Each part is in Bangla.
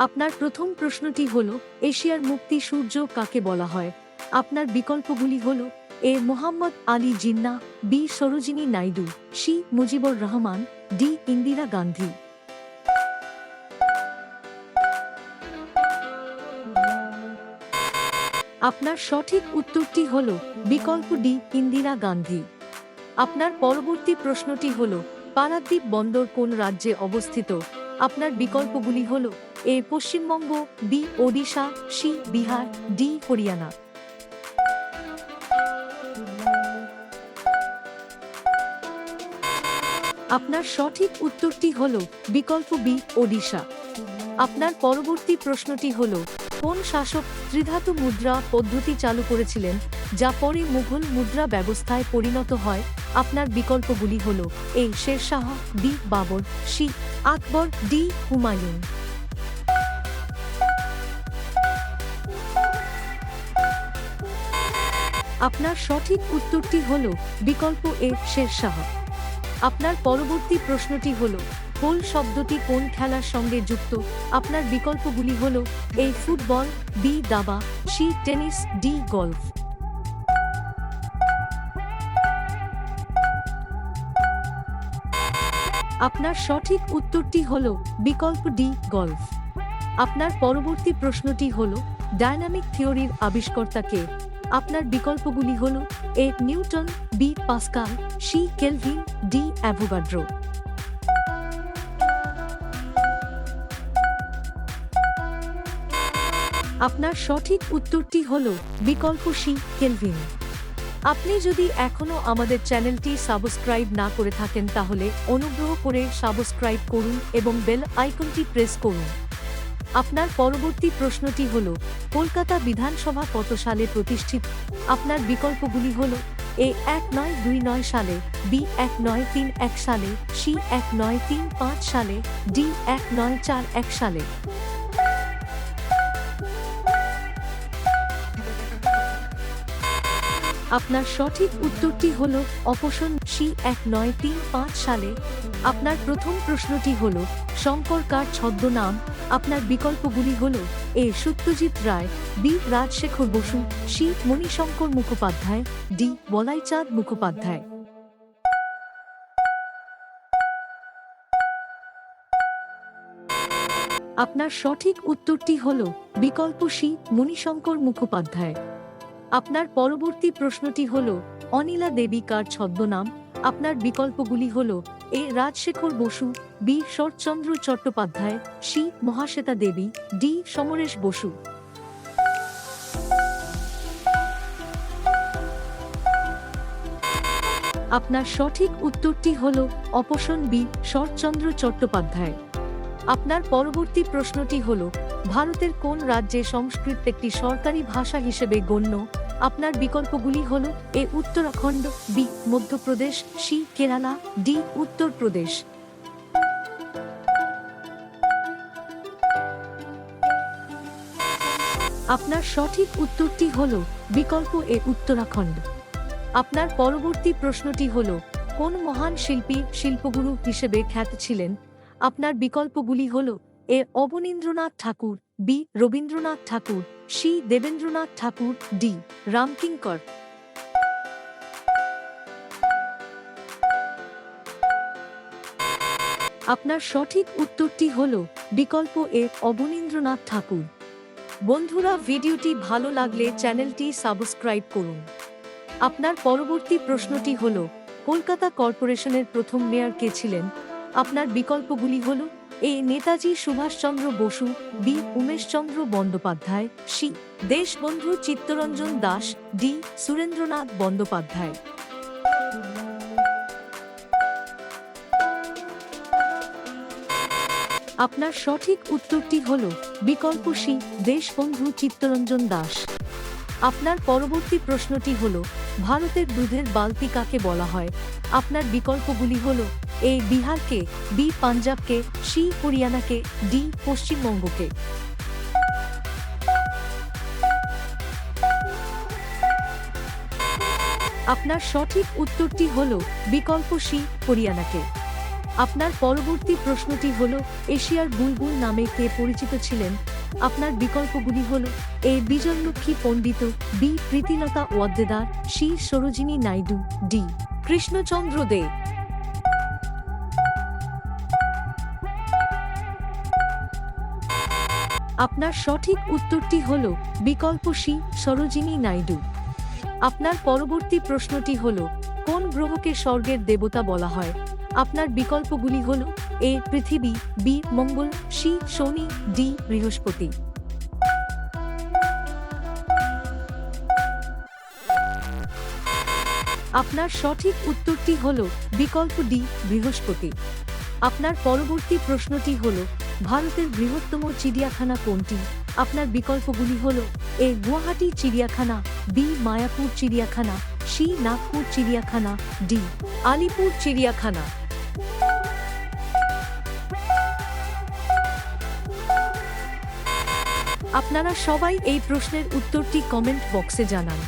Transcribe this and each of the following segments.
আপনার প্রথম প্রশ্নটি হল, এশিয়ার মুক্তি সূর্য কাকে বলা হয়? আপনার বিকল্পগুলি হল: A Mohammad Ali Jinnah, B Sarojini Naidu, C Mujibur Rahman, D Indira Gandhi. আপনার সঠিক উত্তরটি হল বিকল্প ডি ইন্দিরা গান্ধী। আপনার পরবর্তী প্রশ্নটি হল, পারাদ্বীপ বন্দর কোন রাজ্যে অবস্থিত? আপনার বিকল্পগুলি হল: A Paschimbanga, B Odisha, C Bihar, D Haryana. আপনার সঠিক উত্তরটি হল বিকল্প বি ওড়িশা। আপনার পরবর্তী প্রশ্নটি হল, কোন শাসক ত্রিধাতু মুদ্রা পদ্ধতি চালু করেছিলেন, যা পরে মুঘল মুদ্রা ব্যবস্থায় পরিণত হয়? আপনার বিকল্পগুলি হল: এ শেরশাহ, বি বাবর, সি আকবর, ডি হুমায়ুন। আপনার সঠিক উত্তরটি হল বিকল্প এ শেরশাহ। আপনার পরবর্তী প্রশ্নটি হল, পোল শব্দটি কোন খেলার সঙ্গে যুক্ত? আপনার বিকল্পগুলি হল: এ ফুটবল, বি দাবা, সি টেনিস, ডি গলফ। আপনার সঠিক উত্তরটি হল বিকল্প ডি গলফ। আপনার পরবর্তী প্রশ্নটি হল, ডায়নামিক থিওরির আবিষ্কর্তা কে? আপনার বিকল্পগুলি হল: A Newton, B Pascal, C Kelvin, D Avogadro. আপনার সঠিক উত্তরটি হল বিকল্প সি কেলভিন। আপনি যদি এখনও আমাদের চ্যানেলটি সাবস্ক্রাইব না করে থাকেন তাহলে অনুগ্রহ করে সাবস্ক্রাইব করুন এবং বেল আইকনটি প্রেস করুন। আপনার পরবর্তী প্রশ্নটি হল, কলকাতা বিধানসভা কত সালে প্রতিষ্ঠিত? আপনার বিকল্পগুলি হল: এ 1929 সালে, বি 1931 সালে, সি 1935 সালে, ডি 1941 সালে। আপনার সঠিক উত্তরটি হল অপশন সি 1935 সালে। আপনার প্রথম প্রশ্নটি হল, শঙ্কর কার ছদ্মনাম? আপনার বিকল্পগুলি হল: A Satyajit Ray, B Rajshekhar Basu, C Manishankar Mukhopadhyay, D Balaichand Mukhopadhyay. আপনার সঠিক উত্তরটি হল বিকল্প সি মণিশঙ্কর মুখোপাধ্যায়। আপনার পরবর্তী প্রশ্নটি হল, অনিলা দেবী কার ছদ্মনাম? আপনার বিকল্পগুলি হল: এ Rajshekhar Basu, B Saratchandra Chattopadhyay, C Mahasweta Devi, D Samaresh Basu. আপনার সঠিক উত্তরটি হল অপশন বি শরৎচন্দ্র চট্টোপাধ্যায়। আপনার পরবর্তী প্রশ্নটি হল, ভারতের কোন রাজ্যে সংস্কৃত একটি সরকারি ভাষা হিসেবে গণ্য? আপনার বিকল্পগুলি হল: A Uttarakhand, B Madhya Pradesh, C Kerala, D Uttar Pradesh. আপনার সঠিক উত্তরটি হল বিকল্প এ উত্তরাখণ্ড। আপনার পরবর্তী প্রশ্নটি হল, কোন মহান শিল্পী শিল্পগুরু হিসেবে খ্যাত ছিলেন? আপনার বিকল্পগুলি হল: এ অবনীন্দ্রনাথ ঠাকুর, বি রবীন্দ্রনাথ ঠাকুর, সি দেবেন্দ্রনাথ ঠাকুর, ডি রামকিঙ্কর। আপনার সঠিক উত্তরটি হল বিকল্প এ অবনীন্দ্রনাথ ঠাকুর। বন্ধুরা, ভিডিওটি ভালো লাগলে চ্যানেলটি সাবস্ক্রাইব করুন। আপনার পরবর্তী প্রশ্নটি হল, কলকাতা কর্পোরেশনের প্রথম মেয়র কে ছিলেন? আপনার বিকল্পগুলি হল: A Netaji Subhash Chandra Basu, B Umesh Chandra Bandyopadhyay, C Deshbandhu Chittaranjan Das, D Surendranath Bandyopadhyay. আপনার সঠিক উত্তরটি হল বিকল্প সি দেশবন্ধু চিত্তরঞ্জন দাস। আপনার পরবর্তী প্রশ্নটি হল, ভারতের দুধের বালতি কাকে বলা হয়? আপনার বিকল্পগুলি হল: এ বিহারকে, বি পাঞ্জাবকে, সি হরিয়ানাকে, ডি পশ্চিমবঙ্গকে। আপনার সঠিক উত্তরটি হল বিকল্প সি হরিয়ানাকে। আপনার পরবর্তী প্রশ্নটি হল এশিয়ার বুলবুল নামে কে পরিচিত ছিলেন? আপনার বিকল্পগুলি হল A Vijaya Lakshmi Pandit, B Pritilata Waddedar, C Sarojini Naidu, D Krishna Chandra De. আপনার সঠিক উত্তরটি হল বিকল্প সি সরোজিনী নাইডু। আপনার পরবর্তী প্রশ্নটি হল কোন গ্রহকে স্বর্গের দেবতা বলা হয়? আপনার বিকল্পগুলি হল এ পৃথিবী, বি মঙ্গল, সি শনি, ডি বৃহস্পতি। আপনার সঠিক উত্তরটি হল বিকল্প ডি বৃহস্পতি। আপনার পরবর্তী প্রশ্নটি হল ভারতের বৃহত্তম চিড়িয়াখানা কোনটি? আপনার বিকল্পগুলি হল এ গুয়াহাটি চিড়িয়াখানা, বি মায়াপুর চিড়িয়াখানা, সি নাগপুর চিড়িয়াখানা, ডি আলিপুর চিড়িয়াখানা। আপনারা সবাই এই প্রশ্নের উত্তরটি কমেন্ট বক্সে জানান।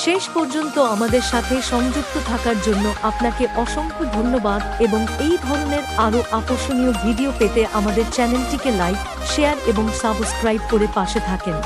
শেষ পর্যন্ত আমাদের সাথে সংযুক্ত থাকার জন্য আপনাকে অসংখ্য ধন্যবাদ এবং এই ধরনের আরও আকর্ষণীয় ভিডিও পেতে আমাদের চ্যানেলটিকে লাইক, শেয়ার এবং সাবস্ক্রাইব করে পাশে থাকেন।